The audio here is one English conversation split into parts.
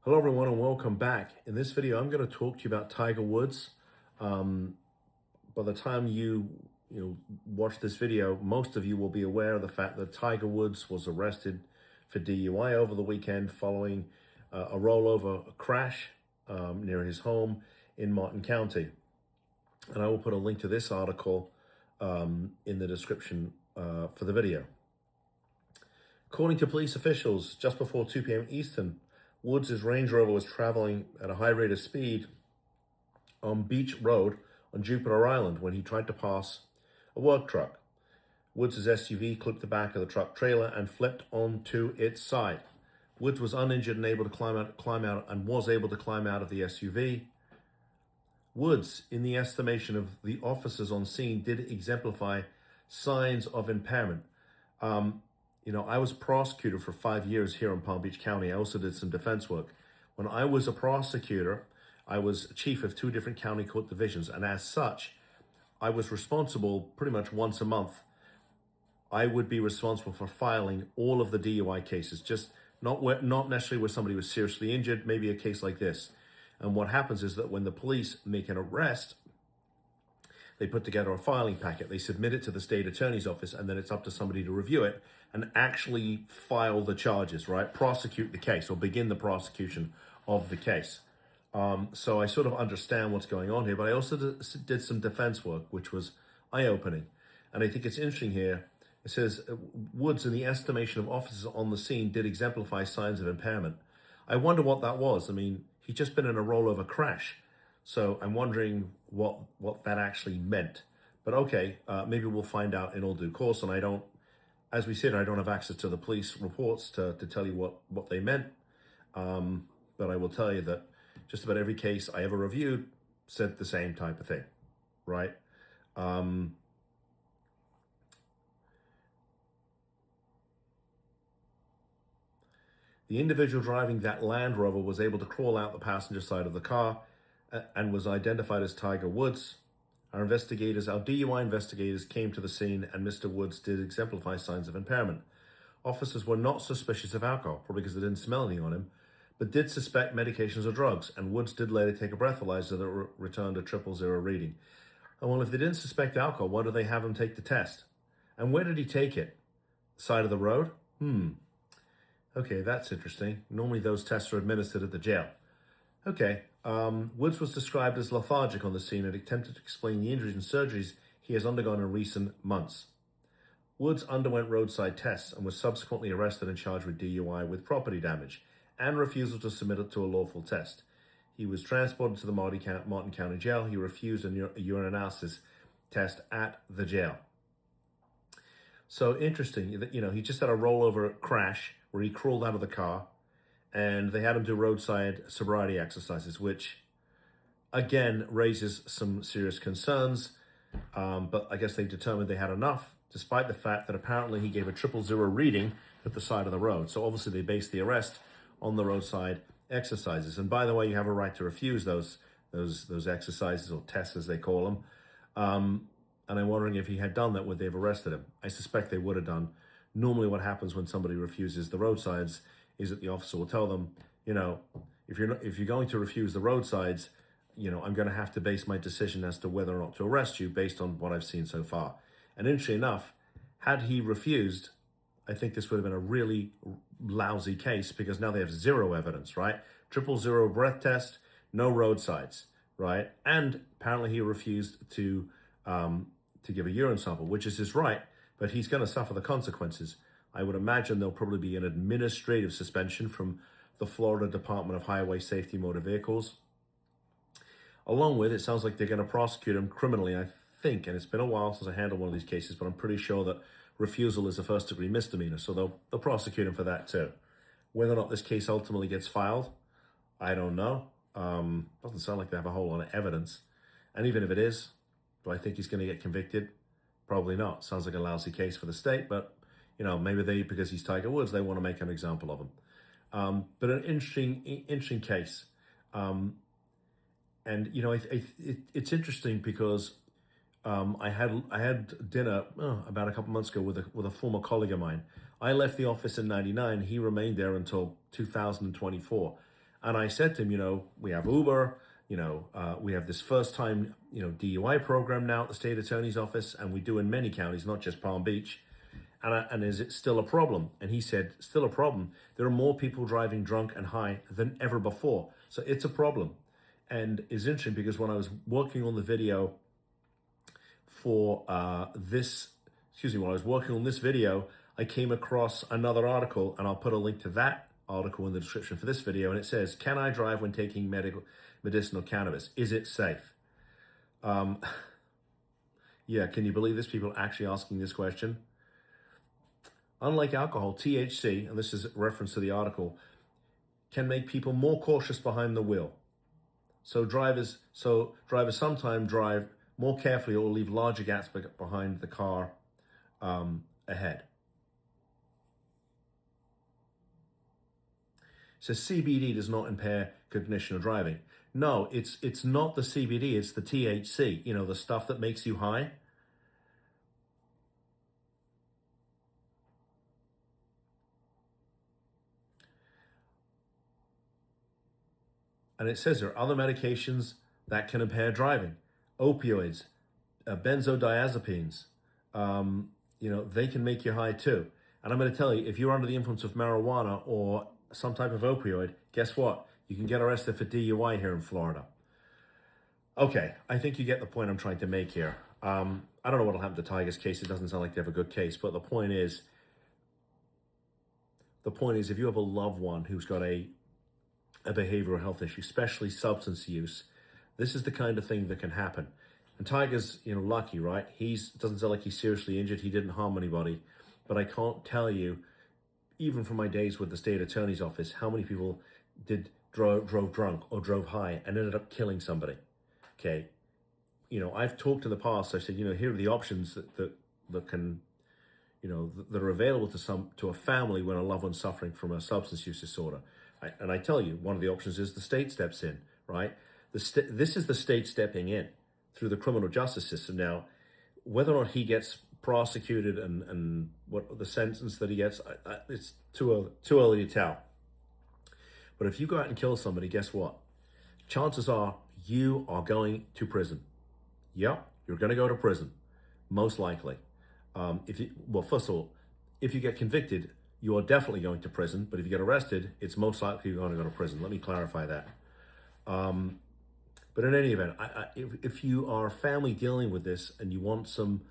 Hello everyone and welcome back. In this video, I'm going to talk to you about Tiger Woods. By the time you watch this video, most of you will be aware of the fact that Tiger Woods was arrested for DUI over the weekend following a rollover crash near his home in Martin County. And I will put a link to this article in the description for the video. According to police officials, just before 2 p.m. Eastern, Woods' Range Rover was traveling at a high rate of speed on Beach Road on Jupiter Island when he tried to pass a work truck. Woods' SUV clipped the back of the truck trailer and flipped onto its side. Woods was uninjured and able to climb out of the SUV. Woods, in the estimation of the officers on scene, did exemplify signs of impairment. I was prosecutor for 5 years here in Palm Beach County. I also did some defense work. When I was a prosecutor, I was chief of 2 different county court divisions. And as such, I was responsible pretty much once a month. I would be responsible for filing all of the DUI cases, just not necessarily where somebody was seriously injured, maybe a case like this. And what happens is that when the police make an arrest, they put together a filing packet, they submit it to the state attorney's office, and then it's up to somebody to review it and actually file the charges, right? Prosecute the case or begin the prosecution of the case. So I sort of understand what's going on here, but I also did some defense work, which was eye-opening. And I think it's interesting here. It says, Woods, in the estimation of officers on the scene, did exemplify signs of impairment. I wonder what that was. I mean, he'd just been in a rollover crash. So I'm wondering what that actually meant. But okay, maybe we'll find out in all due course. And I don't have access to the police reports to tell you what they meant. But I will tell you that just about every case I ever reviewed said the same type of thing, right? The individual driving that Land Rover was able to crawl out the passenger side of the car and was identified as Tiger Woods. Our DUI investigators came to the scene, and Mr. Woods did exemplify signs of impairment. Officers were not suspicious of alcohol, probably because they didn't smell anything on him, but did suspect medications or drugs, and Woods did later take a breathalyzer that returned a 000 reading. And well, if they didn't suspect alcohol, why did they have him take the test? And where did he take it? Side of the road? Okay, that's interesting. Normally those tests are administered at the jail. Okay, Woods was described as lethargic on the scene and attempted to explain the injuries and surgeries he has undergone in recent months. Woods underwent roadside tests and was subsequently arrested and charged with DUI with property damage and refusal to submit it to a lawful test. He was transported to the Martin County Jail. He refused a urinalysis test at the jail. So interesting that, he just had a rollover crash where he crawled out of the car, and they had him do roadside sobriety exercises, which, again, raises some serious concerns. But I guess they determined they had enough, despite the fact that apparently he gave a 000 reading at the side of the road. So obviously they based the arrest on the roadside exercises. And by the way, you have a right to refuse those exercises, or tests as they call them. And I'm wondering if he had done that, would they have arrested him? I suspect they would have done. Normally what happens when somebody refuses the roadsides is that the officer will tell them, if you're going to refuse the roadsides, I'm going to have to base my decision as to whether or not to arrest you based on what I've seen so far. And interestingly enough, had he refused, I think this would have been a really lousy case, because now they have zero evidence, right? 000 breath test, no roadsides, right? And apparently he refused to give a urine sample, which is his right, but he's going to suffer the consequences. I would imagine there'll probably be an administrative suspension from the Florida Department of Highway Safety Motor Vehicles. Along with, it sounds like they're going to prosecute him criminally, I think, and it's been a while since I handled one of these cases, but I'm pretty sure that refusal is a first-degree misdemeanor, so they'll prosecute him for that too. Whether or not this case ultimately gets filed, I don't know. Doesn't sound like they have a whole lot of evidence. And even if it is, do I think he's going to get convicted? Probably not. Sounds like a lousy case for the state, but maybe because he's Tiger Woods, they want to make an example of him. But an interesting case. And it's interesting because I had dinner about a couple months ago with a former colleague of mine. I left the office in '99. He remained there until 2024. And I said to him, we have Uber, we have this first time, DUI program now at the state attorney's office, and we do in many counties, not just Palm Beach. And is it still a problem? And he said, still a problem. There are more people driving drunk and high than ever before. So it's a problem. And it's interesting because when I was working on the video for when I was working on this video, I came across another article, and I'll put a link to that article in the description for this video. And it says, can I drive when taking medicinal cannabis? Is it safe? Yeah, can you believe this? People are actually asking this question. Unlike alcohol, THC, and this is a reference to the article, can make people more cautious behind the wheel. So drivers sometimes drive more carefully or leave larger gaps behind the car ahead. So CBD does not impair cognition or driving. No, it's not the CBD, it's the THC, the stuff that makes you high. And it says there are other medications that can impair driving. Opioids, benzodiazepines, they can make you high too. And I'm going to tell you, if you're under the influence of marijuana or some type of opioid, guess what? You can get arrested for DUI here in Florida. Okay, I think you get the point I'm trying to make here. I don't know what will happen to Tiger's case. It doesn't sound like they have a good case, but the point is, if you have a loved one who's got a behavioral health issue, especially substance use, this is the kind of thing that can happen. And Tiger's, lucky, right? Doesn't sound like he's seriously injured. He didn't harm anybody. But I can't tell you, even from my days with the state attorney's office, how many people drove drunk or drove high and ended up killing somebody. Okay. I've talked in the past. I said, here are the options that can, that are available to a family when a loved one's suffering from a substance use disorder. And I tell you, one of the options is the state steps in, right? This is the state stepping in through the criminal justice system. Now, whether or not he gets prosecuted and what the sentence that he gets, it's too early to tell. But if you go out and kill somebody, guess what? Chances are you are going to prison. Yep, you're going to go to prison, most likely. First of all, if you get convicted, you are definitely going to prison. But if you get arrested, it's most likely you're going to go to prison. Let me clarify that. But in any event, if you are a family dealing with this and you want some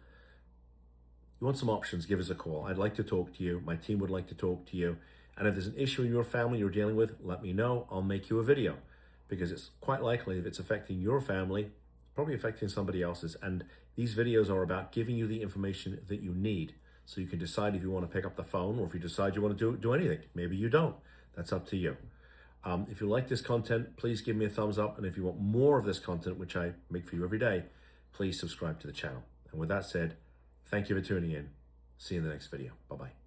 options, give us a call. I'd like to talk to you. My team would like to talk to you. And if there's an issue in your family you're dealing with, let me know. I'll make you a video, because it's quite likely if it's affecting your family, it's probably affecting somebody else's. And these videos are about giving you the information that you need, so you can decide if you want to pick up the phone or if you decide you want to do anything. Maybe you don't. That's up to you. If you like this content, please give me a thumbs up. And if you want more of this content, which I make for you every day, please subscribe to the channel. And with that said, thank you for tuning in. See you in the next video. Bye-bye.